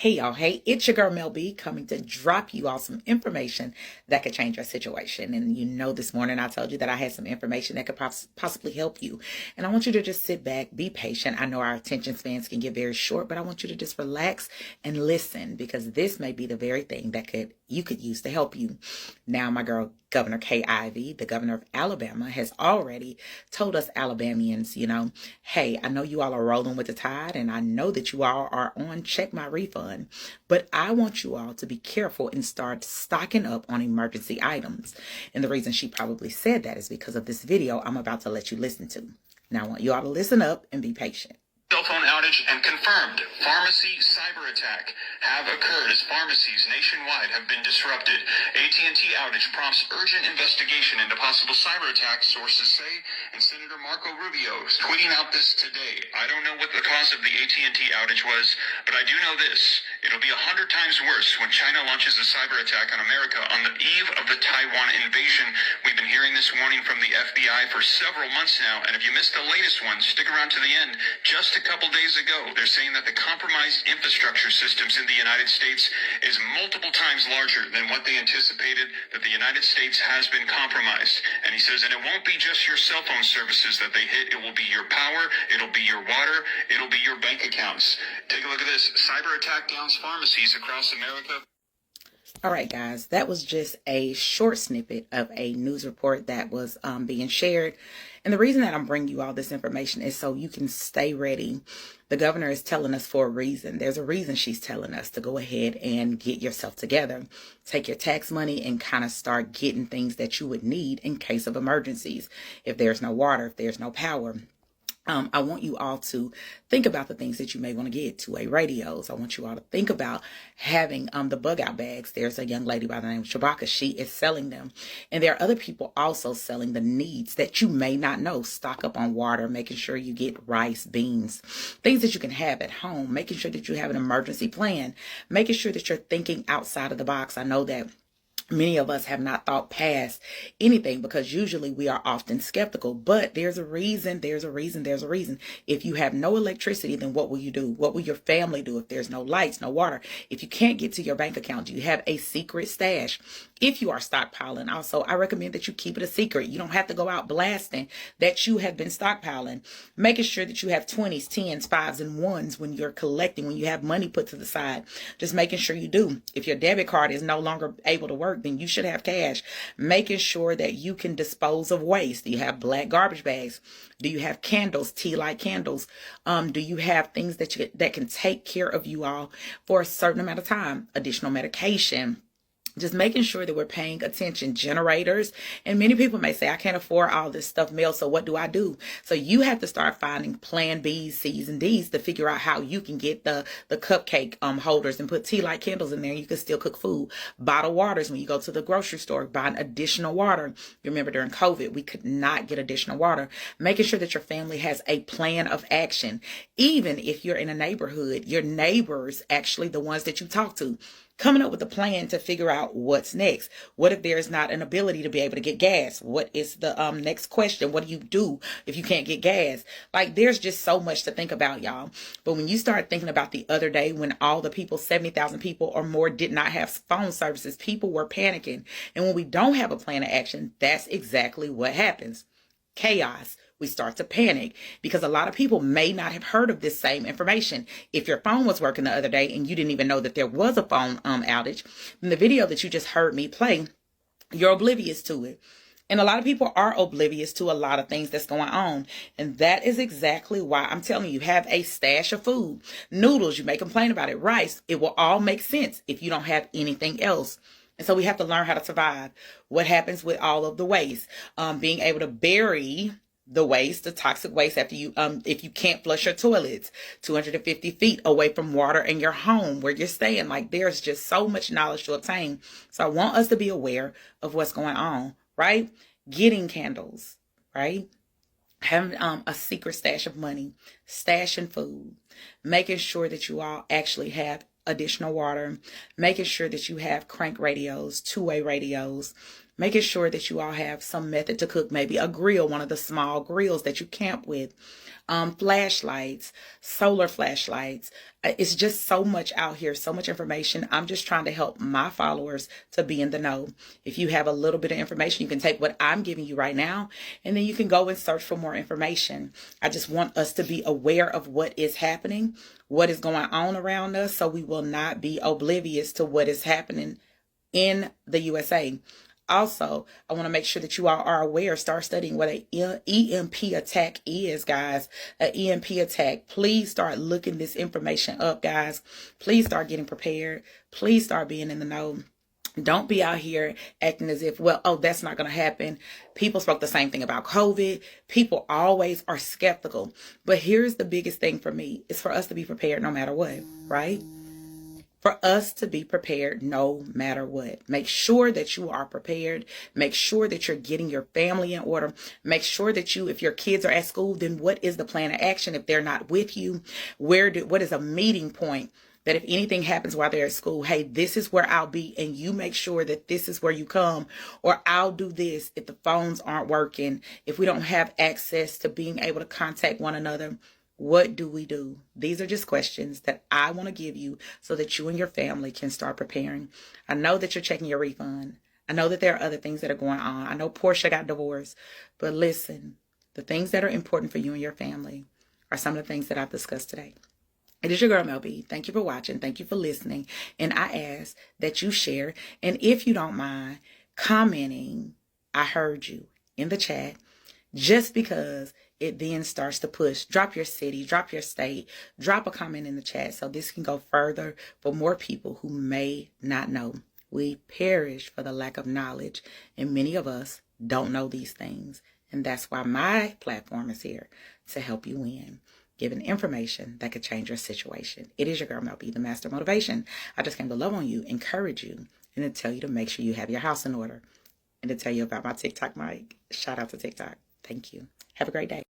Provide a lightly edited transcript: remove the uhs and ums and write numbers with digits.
Hey y'all, hey, it's your girl Mel B coming to drop you all some information that could change your situation. And you know, this morning I told you that I had some information that could possibly help you. And I want you to just sit back, be patient. I know our attention spans can get very short, but I want you to just relax and listen, because this may be the very thing that you could use to help you. Now, my girl, Governor Kay Ivey, the governor of Alabama, has already told us Alabamians, hey, I know you all are rolling with the tide, and I know that you all are on Check My Refund, but I want you all to be careful and start stocking up on emergency items. And the reason she probably said that is because of this video I'm about to let you listen to. Now, I want you all to listen up and be patient. Cell phone outage and confirmed pharmacy cyber attack have occurred as pharmacies nationwide have been disrupted. AT&T outage prompts urgent investigation into possible cyber attack, sources say, and Senator Marco Rubio is tweeting out this today. I don't know what the cause of the AT&T outage was, but I do know this. It'll be 100 times worse when China launches a cyber attack on America on the eve of the Taiwan invasion. We've been hearing this warning from the FBI for several months now, and if you missed the latest one, stick around to the end. Just a couple days ago, they're saying that the compromised infrastructure systems in the United States is multiple times larger than what they anticipated, that the United States has been compromised. And he says, and it won't be just your cell phone services that they hit, it will be your power, it'll be your water, it'll be your bank accounts. Take a look at this. Cyber attack downs pharmacies across America. All right, guys, that was just a short snippet of a news report that was being shared. And the reason that I'm bringing you all this information is so you can stay ready. The governor is telling us for a reason. There's a reason she's telling us to go ahead and get yourself together. Take your tax money and kind of start getting things that you would need in case of emergencies. If there's no water, if there's no power. I want you all to think about the things that you may want to get. Two-way radios. I want you all to think about having the bug out bags. There's a young lady by the name of Shabaka. She is selling them. And there are other people also selling the needs that you may not know. Stock up on water, making sure you get rice, beans, things that you can have at home, making sure that you have an emergency plan, making sure that you're thinking outside of the box. I know that many of us have not thought past anything because usually we are often skeptical, but there's a reason. If you have no electricity, then what will you do? What will your family do if there's no lights, no water? If you can't get to your bank account, do you have a secret stash? If you are stockpiling, also, I recommend that you keep it a secret. You don't have to go out blasting that you have been stockpiling. Making sure that you have 20s, 10s, 5s, and 1s when you're collecting, when you have money put to the side. Just making sure you do. If your debit card is no longer able to work, then you should have cash. Making sure that you can dispose of waste. Do you have black garbage bags? Do you have candles, tea light candles? Do you have things that can take care of you all for a certain amount of time? Additional medication. Just making sure that we're paying attention. Generators. And many people may say, I can't afford all this stuff, Mel, so what do I do? So you have to start finding plan B's, C's, and D's to figure out how you can get the cupcake holders and put tea light candles in there. You can still cook food. Bottled waters when you go to the grocery store, buying additional water. You remember during COVID, we could not get additional water. Making sure that your family has a plan of action. Even if you're in a neighborhood, your neighbors, actually the ones that you talk to, coming up with a plan to figure out what's next. What if there's not an ability to be able to get gas? What is the next question? What do you do if you can't get gas? Like, there's just so much to think about, y'all. But when you start thinking about the other day when all the people, 70,000 people or more, did not have phone services, people were panicking. And when we don't have a plan of action, that's exactly what happens. Chaos. We start to panic because a lot of people may not have heard of this same information. If your phone was working the other day and you didn't even know that there was a phone outage, then the video that you just heard me play, you're oblivious to it. And a lot of people are oblivious to a lot of things that's going on. And that is exactly why I'm telling you, have a stash of food. Noodles, you may complain about it. Rice, it will all make sense if you don't have anything else. And so we have to learn how to survive. What happens with all of the waste? Being able to bury the waste, the toxic waste, after you, if you can't flush your toilets 250 feet away from water in your home where you're staying. Like, there's just so much knowledge to obtain. So I want us to be aware of what's going on, right? Getting candles, right? Having a secret stash of money, stashing food, making sure that you all actually have additional water, making sure that you have crank radios, two-way radios, making sure that you all have some method to cook, maybe a grill, one of the small grills that you camp with, flashlights, solar flashlights. It's just so much out here, so much information. I'm just trying to help my followers to be in the know. If you have a little bit of information, you can take what I'm giving you right now, and then you can go and search for more information. I just want us to be aware of what is happening, what is going on around us, so we will not be oblivious to what is happening in the USA. Also, I want to make sure that you all are aware, start studying what an EMP attack is, guys. An EMP attack. Please start looking this information up, guys. Please start getting prepared. Please start being in the know. Don't be out here acting as if, well, oh, that's not going to happen. People spoke the same thing about COVID. People always are skeptical. But here's the biggest thing for me. It's for us to be prepared no matter what, right? For us to be prepared no matter what. Make sure that you are prepared. Make sure that you're getting your family in order. Make sure that if your kids are at school, then what is the plan of action if they're not with you? What is a meeting point that if anything happens while they're at school, hey, this is where I'll be, and you make sure that this is where you come, or I'll do this if the phones aren't working, if we don't have access to being able to contact one another. What do we do? These are just questions that I want to give you so that you and your family can start preparing. I know that you're checking your refund. I know that there are other things that are going on. I know Portia got divorced. But listen, the things that are important for you and your family are some of the things that I've discussed today. It is your girl, Mel B. Thank you for watching. Thank you for listening. And I ask that you share. And if you don't mind commenting, I heard you in the chat, just because it then starts to push. Drop your city, drop your state, drop a comment in the chat so this can go further for more people who may not know. We perish for the lack of knowledge, and many of us don't know these things. And that's why my platform is here, to help you win, giving information that could change your situation. It is your girl, Mel B, the Master Motivation. I just came to love on you, encourage you, and to tell you to make sure you have your house in order, and to tell you about my TikTok mic. Shout out to TikTok. Thank you. Have a great day.